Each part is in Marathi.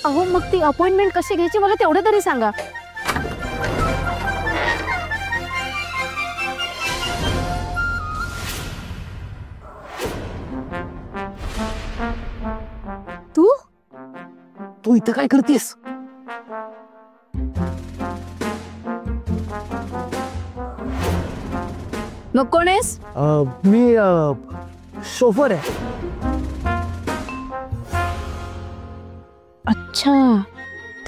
अहो मग ती अपॉइंटमेंट कशी घ्यायची मला तेवढं तरी सांगा. तू तू इथं काय करतेस? मग कोण आहेस? मी शोफर आहे. अच्छा,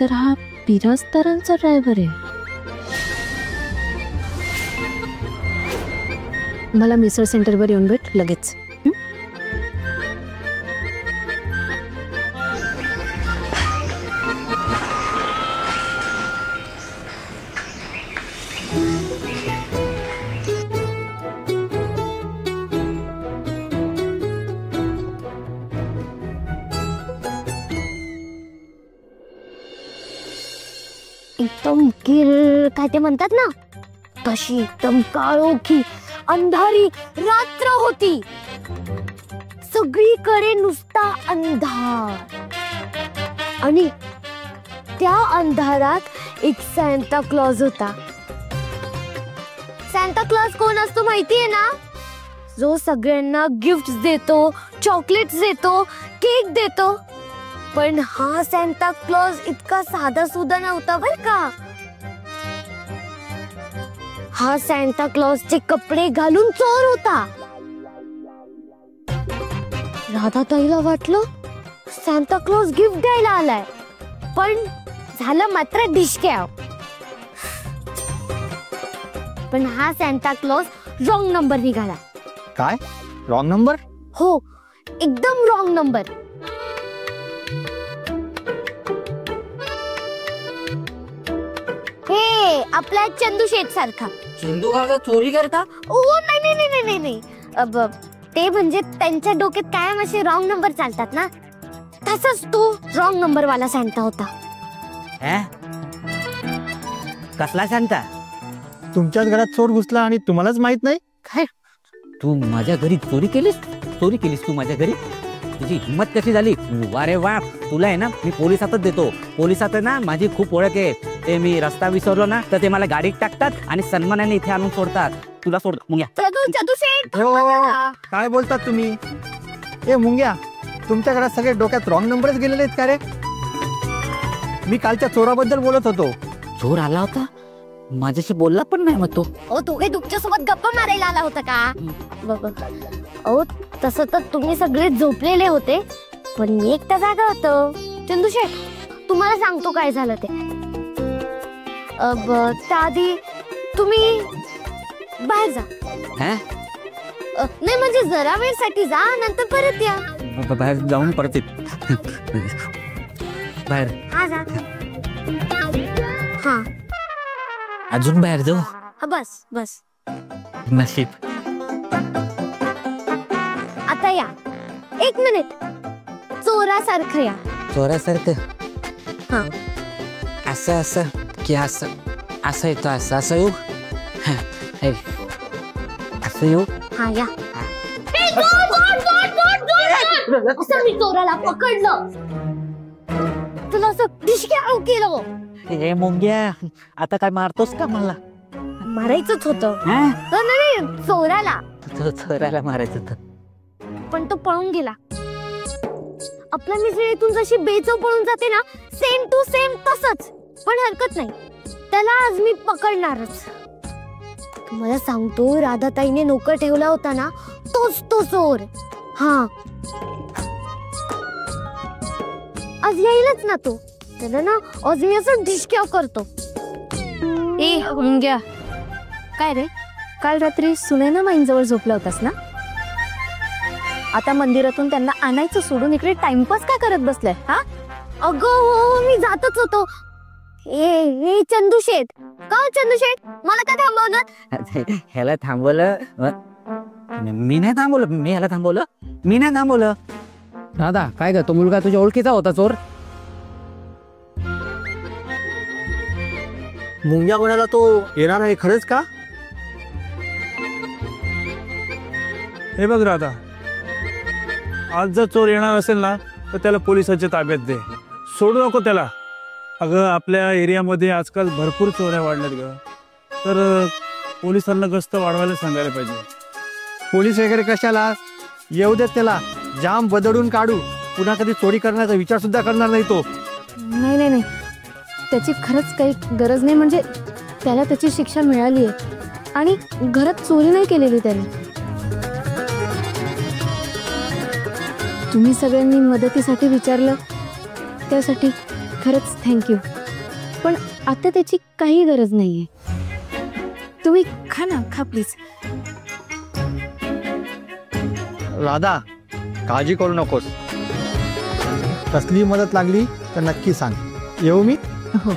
तर हा बिराजदारांचा ड्रायव्हर आहे. मला मिसळ सेंटरवर येऊन भेट लगेच. एकदम गिर काय ते म्हणतात ना, तशी एकदम काळोखी अंधारी रात्र होती. सगळीकडे नुसता अंधार आणि त्या अंधारात एक सॅन्टा क्लॉज होता. सॅन्टा क्लॉज कोण असतो माहितीये ना? जो सगळ्यांना गिफ्ट देतो, चॉकलेट्स देतो, केक देतो. पण हा सॅन्टा क्लॉज इतका साधा सुद्धा नव्हता बर का. हा सॅन्टा क्लॉजचे कपडे घालून चोर होता. राधाताईला वाटलं सॅन्टा क्लॉज गिफ्ट द्यायला आलाय, पण झालं मात्र डिशक्या. पण हा सॅन्टा क्लॉज रॉंग नंबर निघाला. काय रॉंग नंबर? हो, एकदम रॉंग नंबर. हे आपला चंदू शेठ सारखा. चंदू काका चोरी करता? ओ नाही नाही नाही नाही नाही, ते म्हणजे त्यांच्या डोक्यात कायम असे रॉंग नंबर चालतात ना, तसंच तो रॉंग नंबर वाला सॅन्टा होता. कसला सॅन्टा? तुमच्याच घरात चोर घुसला आणि तुम्हालाच माहित नाही काय? तू माझ्या घरी चोरी केलीस तू माझ्या घरी? तुझी हिम्मत कशी झाली? वारे वा, तुला आहे ना मी पोलिसातच देतो. पोलिसात आहे ना माझी खूप ओळख आहे. ते मी रस्ता विसरलो ना तर ते मला गाडीत टाकतात आणि सन्मानाने इथे आणून सोडतात. तुला सोड मुंग्या. चंदू शेठ काय बोलतात तुम्ही? ए मुंग्या, तुमच्या घरात सगळे डोक्यात रॉंग नंबरच गेलेले आहेत का रे? मी कालच्या चोराबद्दल बोलत होतो. चोर आला होता, माझ्याशी बोलला पण नाही मग तो. तू काही तुमच्या सोबत गप्पा मारायला आला होता का? तसं तर तुम्ही सगळे झोपलेले होते, पण मी एकटा जागा होतो. चंदू शेठ, तुम्हाला सांगतो काय झालं ते. त्याआधी तुम्ही बाहेर जा. नाही म्हणजे जरा वेळसाठी जा, नंतर परत या. बाहेर जाऊन परत बाहेर. हा जा. हा अजून बाहेर जाऊ? बस बस. नशीब. आता या. 1 मिनिट. चोरासारखं या. चोरासारखं? हा. असं असं की असं असं येतो, असं असं येऊ, असं येऊ. हा या. असं मी चोराला पकडलं, तुला असं डिशक्या केलं. हे मुंग्या, आता काय मारतोस का मला? मारायचंच होतं. नाही, चोराला. चोराला मारायचं होतं, पण तो पळून गेला. आपला मित्र इथून जशी बेचव पळून जाते ना, सेम टू सेम तसंच. पण हरकत नाही, त्याला आज मी पकडणारच. तुम्हाला सांगतो, राधाताईने नोकर ठेवला होता ना, तोच तो चोर. हा, आज येईलच ना तो. त्याला ना आज मी असं डिशक्या करतो. ए मुंग्या, काय रे, काल रात्री सुनैना माईंजवळ झोपला होतास ना? आता मंदिरातून त्यांना आणायचं सोडून इकडे टाइमपास काय करत बसलाय? हा अगं हो, मी जातच होतो. ए चंदू शेठ, का चंदू शेठ, मला का थांबवलं? ह्याला थांबवलं मी नाही थांबवलं. मी ह्याला थांबवलं? मी नाही थांबवलं. दादा काय ग, तो मुलगा तुझ्या ओळखीचा होता चोर? मुंग्या कोणाला तो येणार आहे खरंच का? हे बघ राधा, आज जर चोर येणार असेल ना तर त्याला पोलिसांच्या ताब्यात दे, सोडू नको त्याला. अगं आपल्या एरियामध्ये आजकाल भरपूर चोऱ्या वाढल्यात ग, तर पोलिसांना गस्त वाढवायला सांगायला पाहिजे. पोलीस वगैरे कशाला, येऊ देत त्याला, जाम बदलून काढू, पुन्हा कधी चोरी करण्याचा विचार सुद्धा करणार नाही तो. नाही नाही नाही, त्याची खरंच काही गरज नाही. म्हणजे त्याला त्याची शिक्षा मिळाली आहे आणि घरात चोरी नाही केलेली त्याने. तुम्ही सगळ्यांनी मदतीसाठी विचारलं त्यासाठी खरंच थँक्यू. पण आता त्याची काही गरज नाहीये. तुम्ही खा ना, खा प्लीज. राधा, काळजी करू नकोस, कसली मदत लागली तर नक्की सांग. येऊ मी? हो.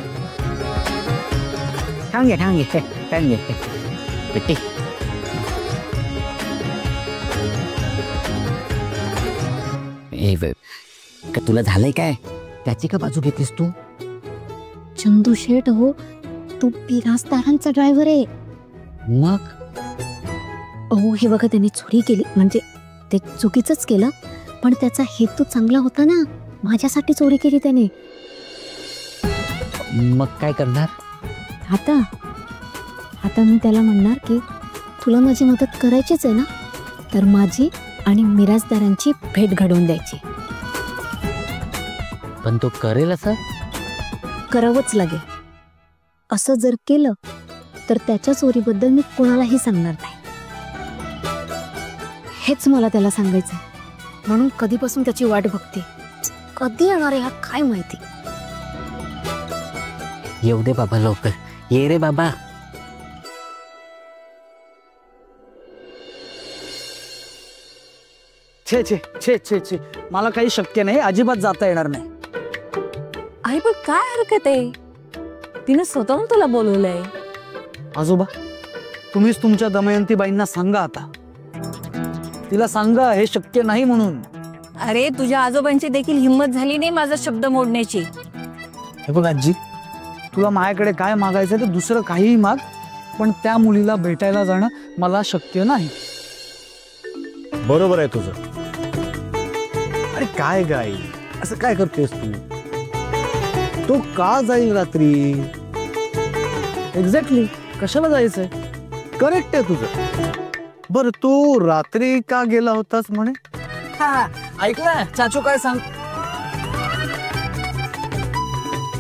थांब घे पेटी. का तुला झालंय काय? त्याची का बाजू घेतलीस तू? चंदू शेठ हो, तू बिराजदारांचा ड्रायव्हर आहे. मग हो, हे बघा, त्यांनी चोरी केली म्हणजे ते चुकीचंच केलं, पण त्याचा हेतू चांगला होता ना. माझ्यासाठी चोरी केली त्याने. मग काय करणार? आता मी त्याला म्हणणार की तुला माझी मदत करायचीच आहे ना, तर माझी आणि मिराजदारांची भेट घडवून द्यायची. पण तो करेल असं? करावंच लागेल. असं जर केलं तर त्याच्या चोरीबद्दल मी कोणालाही सांगणार नाही. हेच मला त्याला सांगायचं, म्हणून कधीपासून त्याची वाट बघते. कधी येणार आहे हा काय माहिती. येऊ दे बाबा, लवकर ये रे बाबा. छे छे छे छे छे, मला काही शक्य नाही, अजिबात जाता येणार नाही. आई पण काय हरकत आहे, तिने स्वतःहून तुला बोलवलंय. आजोबा, तुम्हीच तुमच्या दमयंतीबाईंना सांगा, आता तिला सांगा हे शक्य नाही म्हणून. अरे तुझ्या आजोबांची देखील हिंमत झाली नाही माझा शब्द मोडण्याची. हे बघ आजी, तुला माझ्याकडे काय मागायचं ते दुसरं काहीही माग, पण त्या मुलीला भेटायला जाणं मला शक्य नाही. बरोबर आहे तुझं. अरे काय गाई, असं काय करतेस तू? तो का जाईल रात्री? एक्झॅक्टली, कशाला जायचंय? करेक्ट आहे तुझं. बर, तू रात्री का गेला होतास म्हणे? हा, ऐकलं चाचू काय सांग?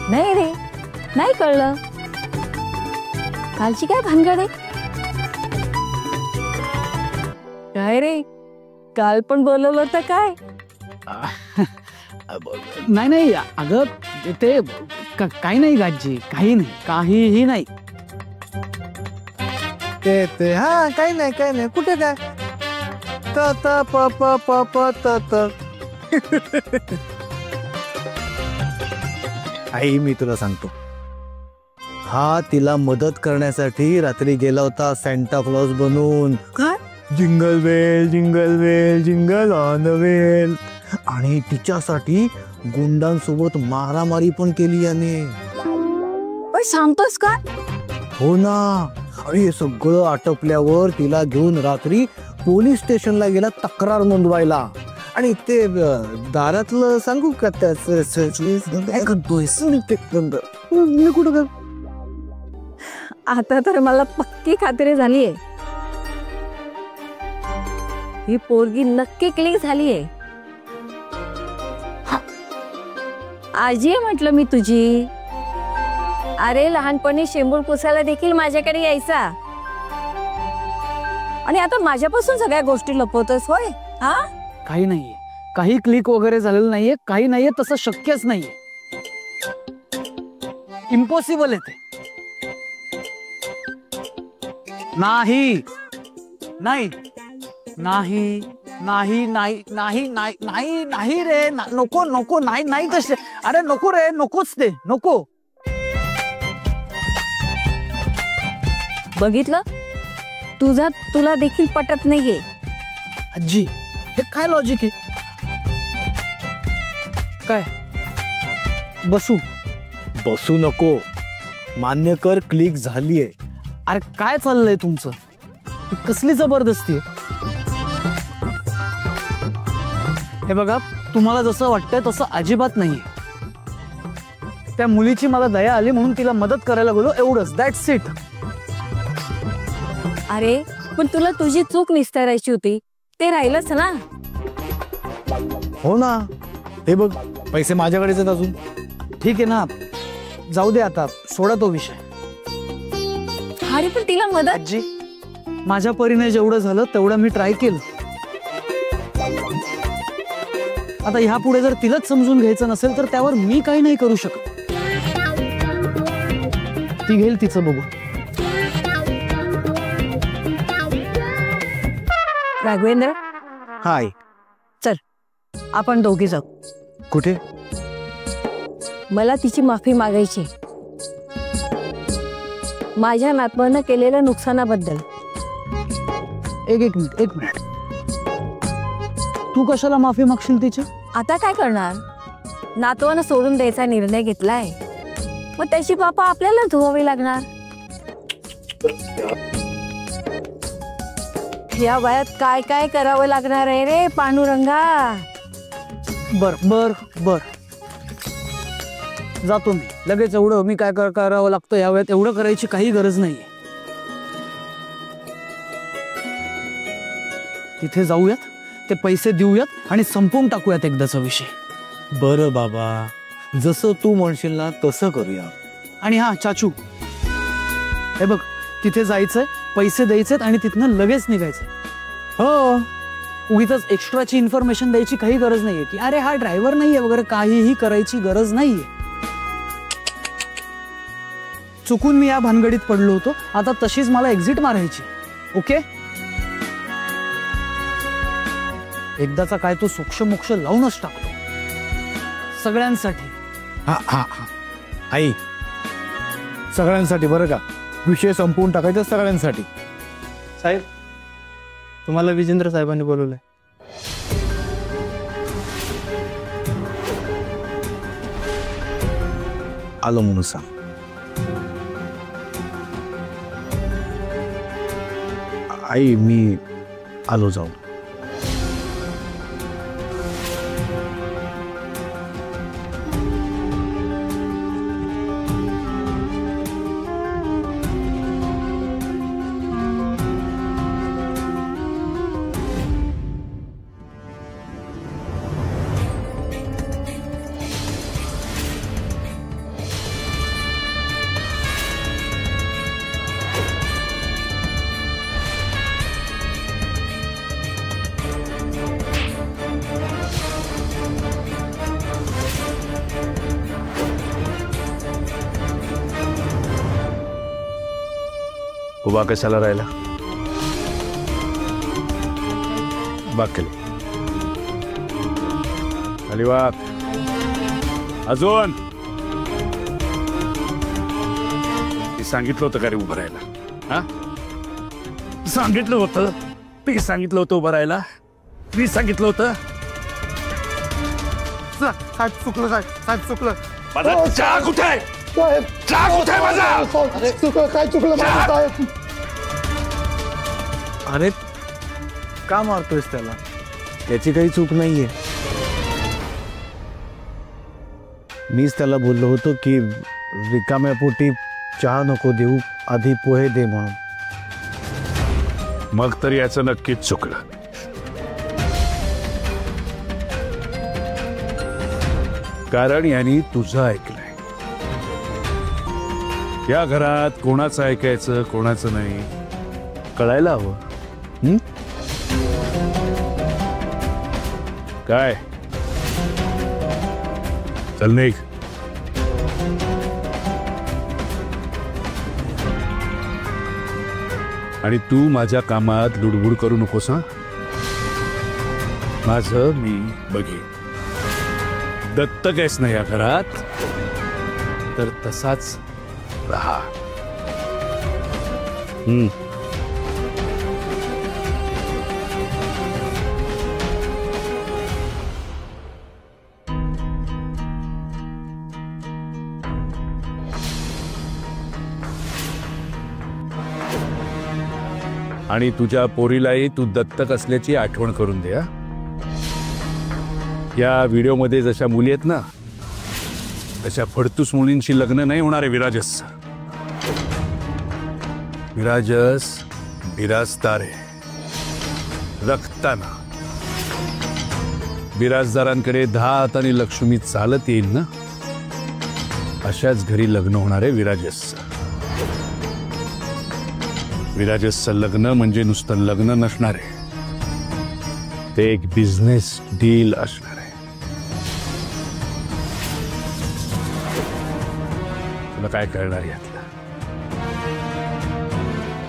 नाही रे, नाही कळलं. कालची काय भानगड आहे? काय रे, काल पण बोलवलं होतं काय? नाही नाही अगं, ते काही नाही गाजी, काही नाही, काहीही नाही. ते हा, काही नाही, कुठे काय? त प प प प त त. आई, मी तुला सांगतो, हा तिला मदत करण्यासाठी रात्री गेला होता सॅन्टा क्लॉज बनून. काय? Jingle bell jingle bell jingle on the well. आणि तिच्यासाठी गुंडांसोबत मारामारी पण केली याने. सांगतोस का? हो ना. आणि हे सगळं आटपल्यावर तिला घेऊन रात्री पोलीस स्टेशनला गेला तक्रार नोंदवायला. आणि ते दारातलं सांगू का, काय करतोय कुठं? आता तर मला पक्की खात्री झालीये, ही पोरगी नक्की क्लिक झालीये. आजी म्हटलं मी तुझी. अरे लहानपणी शेंबूळ पुसायला देखील माझ्याकडे यायचा, आणि आता माझ्यापासून सगळ्या गोष्टी लपवतोस होय? हा, काही नाहीये, काही क्लिक वगैरे झालेलं नाहीये, काही नाहीये, तसं शक्यच नाहीये. इम्पॉसिबल आहे ते. नाही नाही नाही नाही नाही नाही नाही नाही नाही रे, नको नको, नाही नाही तसे. अरे नको रे, नकोच ते, नको. बघितलं, तुला देखील पटत नाहीये. आजी, हे काय लॉजिक आहे? काय बसू नको, मान्य कर, क्लिक झालीये. अरे काय चाललंय तुमचं? कसली जबरदस्ती आहे? हे बघा, तुम्हाला जसं वाटतंय तसं अजिबात नाहीये. त्या मुलीची मला दया आली म्हणून तिला मदत करायला गेलो, एवढंच. That's it. अरे पण तुला तुझी चूक निस्तारायची होती, ते राहिलंच ना. हो ना. हे बघ, पैसे माझ्याकडेच आहेत अजून. ठीक आहे ना, जाऊ दे आता, सोडा तो विषय. अरे पण तिला मदत. आजी, माझ्या परीने जेवढं झालं तेवढं मी ट्राय केलं. आता ह्या पुढे जर तिलाच समजून घ्यायचं नसेल तर त्यावर मी काही नाही करू शकत. ती घेईल तिचं बघू. राघवेंद्र, हाय. चल आपण दोघे जाऊ. कुठे? मला तिची माफी मागायची, माझ्या नातवानं केलेल्या नुकसानाबद्दल. एक मिनिट. तू कशाला माफी मागशील तिची? आता काय करणार, नातवानं सोडून द्यायचा निर्णय घेतलाय, मग त्याची पापा आपल्याला धुवावी लागणार. या वयात काय काय करावं लागणार आहे रे पांडुरंगा. बर जातो मी लगेच. एवढं मी काय करावं लागतं या वयात एवढं करायची काही गरज नाहीये. तिथे जाऊयात, ते पैसे देऊयात आणि संपवून टाकूयात एकदाचा विषय. बरं बाबा, जसं तू म्हणशील ना तसं करूया. आणि हा चाचू, हे बघ, तिथे जायचंय, पैसे द्यायचेत आणि तिथनं लगेच निघायचंय. हो, उगीच एक्स्ट्राची इन्फॉर्मेशन द्यायची काही गरज नाहीये की अरे हा ड्रायव्हर नाहीये वगैरे, काहीही करायची गरज नाहीये. चुकून मी या भानगडीत पडलो होतो, आता तशीच मला एक्झिट मारायची. ओके, एकदाचा काय तो सूक्ष्मोक्ष लावूनच टाकतो सगळ्यांसाठी. हा आई, सगळ्यांसाठी बरं का. विषय संपवून टाकायचा सगळ्यांसाठी. साहेब, तुम्हाला विजेंद्र साहेबांनी बोलवलंय. आलो म्हणून सांग. आई, मी आलो जाऊन. उभा कशाला राहिला? बाकली खाली वाक. अजून सांगितलं होतं का रे उभं राहायला? हा, सांगितलं होतं. ते सांगितलं होतं उभं राहायला. मी सांगितलं होतं. साहेब चुकलं, साहेब चुकलं. माझा चहा कुठे आहे? चहा कुठे आहे माझा? चुकलं, काय चुकलं साहेब? अरे का मारतोयस त्याला? त्याची काही चूक नाहीये. मीच त्याला बोललो होतो की रिकाम्या पोटी चहा नको देऊ, आधी पोहे दे म्हणून. मग तर याचं नक्कीच चुकलं. कारण यांनी तुझं ऐकलंय. या घरात कोणाचं ऐकायचं कोणाचं नाही कळायला हवं. काय चल निघ. आणि तू माझ्या कामात लुडबुड करू नकोस. हा, माझं मी बघेन. दत्तक आहेस ना या घरात, तर तसाच रहा. आणि तुझ्या पोरीलाही तू दत्तक असल्याची आठवण करून दे. या व्हिडिओमध्ये जशा मुली आहेत ना तशा फडतूस मुलींशी लग्न नाही होणार आहे विराजस. विराजस बिराजदार आहे. रक्ताना बिराजदारांकडे 10 हातांनी लक्ष्मी चालत येईल ना अशाच घरी लग्न होणार आहे विराजस. विराजसचं लग्न म्हणजे नुसतं लग्न नसणार आहे, ते एक बिझनेस डील असणार आहे. तुला काय कळणार यातलं?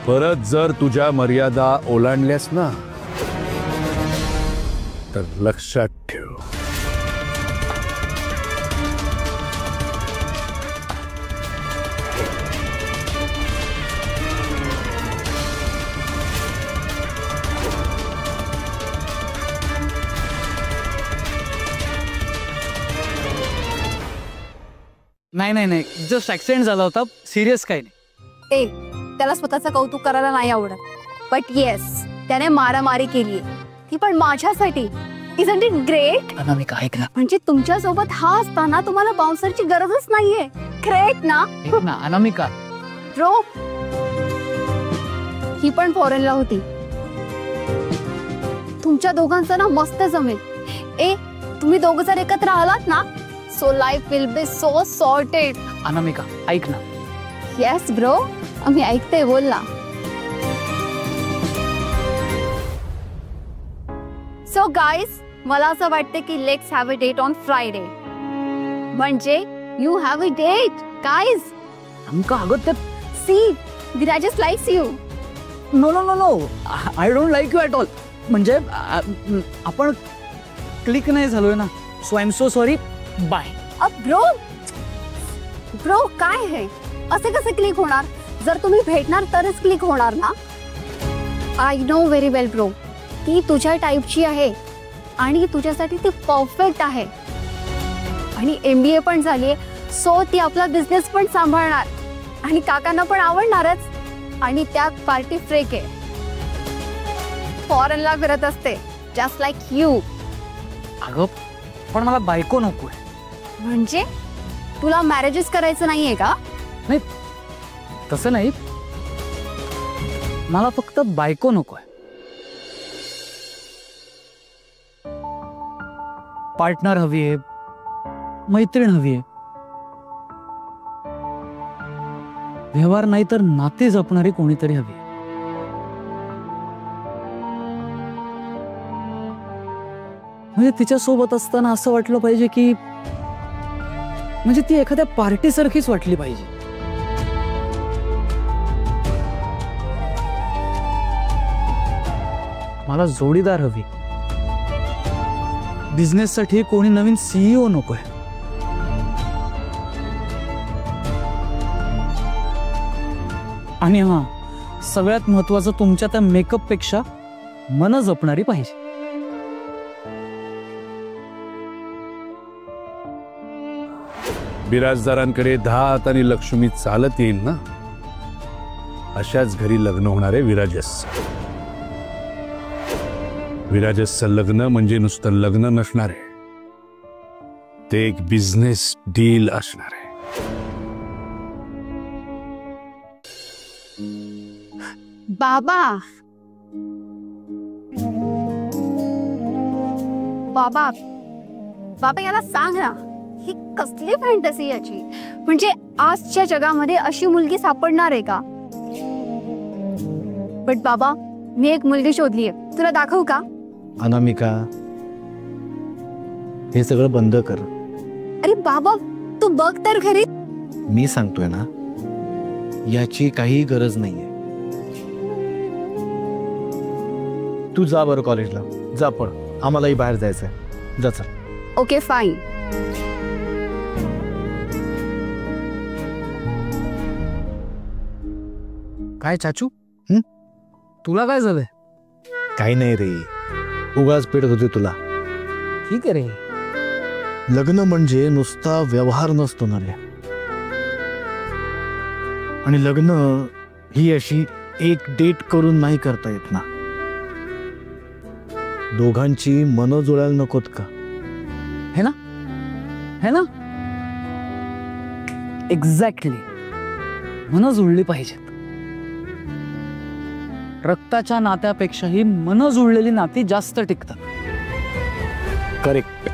परत जर तुझ्या मर्यादा ओलांडल्यास ना तर लक्षात ठेव. नाही जस्ट ऍक्सिडेंट झाला होता, सिरियस काही नाही. त्याला स्वतःचं कौतुक करायला नाही आवडत, बट येस त्याने मारामारी केली, ती पण माझ्यासाठी. Isn't it great? अनामिका ऐक ना. म्हणजे तुमच्या सोबत हा असताना तुम्हाला बाउन्सरची गरजच नाहीये. ग्रेट ना? ना अनामिका. ब्रो, ही पण फॉरेनला होती. तुमच्या दोघांचं ना मस्त जमेल. तुम्ही दोघं जर एकत्र आलात ना, so life will be so sorted. Anamika ऐक ना. येस ब्रो, आम्ही ऐकते, बोल ना. सो गाईज, मला असं वाटतं की let's have a date on Friday. म्हणजे you have a date guys. Anamika अगं ते see, Virajas likes you. No I don't like you at all. म्हणजे आपण क्लिक नाही झालोय ना, so I am so sorry. Bye. Bro काय आहे, असे कसे क्लिक होणार? जर तुम्ही भेटणार तरच क्लिक होणार ना. I know very well bro, ती तुझ्या टाईपची आहे आणि तुझ्यासाठी ती परफेक्ट आहे. आणि MBA पण झालीये, सो ती आपला बिझनेस पण सांभाळणार आणि काकांना पण आवडणारच. आणि त्यात पार्टी फ्रेक आहे, फॉरेनला फिरत असते, जस्ट लाईक यू. अगं पण मला बायको नकोय. म्हणजे तुला मॅरेजेस करायचं नाहीये का? नाही तसं नाही, मला फक्त बायको नकोय. पार्टनर हवी आहे, मैत्रीण हवी आहे. व्यवहार नाही तर नाते जपणारी कोणीतरी हवी. म्हणजे तिच्या सोबत असताना असं वाटलं पाहिजे की म्हणजे ती एखाद्या पार्टी सारखीच वाटली पाहिजे. मला जोडीदार हवी. बिझनेस साठी कोणी नवीन CEO नकोय. आणि हा सगळ्यात महत्वाचं, तुमच्या त्या मेकअप पेक्षा मन जपणारी पाहिजे. बिराजदारांकडे 10 हातांनी लक्ष्मी चालत येईल ना अशाच घरी लग्न होणार आहे विराजस. विराजसचं लग्न म्हणजे नुसतं लग्न नसणार आहे, ते एक बिझनेस डील असणार आहे. बाबा बाबा बाबा याला सांग ना, ही कसली फॅन्टसी याची? म्हणजे आजच्या जगामध्ये अशी मुलगी सापडणार आहे का? बट बाबा, मी एक मुलगी शोधली आहे, तुला दाखवू का? अनामिका, हे सगळं बंद कर. अरे बाबा, तू बघ तर खरी. मी सांगतोय ना, याची काही गरज नाहीये. तू जा बरं कॉलेजला, जा. पण आम्हालाही बाहेर जायचंय, जा चल. Okay fine. काय चाचू, तुला काय झालंय? काही नाही रे, उगाच पेटत होते तुला. ठीक आहे रे. लग्न म्हणजे नुसता व्यवहार नसतो ना रे. आणि लग्न ही अशी एक डेट करून नाही करता येत ना. दोघांची मनं जुळायला नकोत का? है ना, है ना? एक्झॅक्टली. मन जुळली पाहिजेत. रक्ताच्या नात्यापेक्षाही मन जुळलेली नाती जास्त टिकतात. करेक्ट.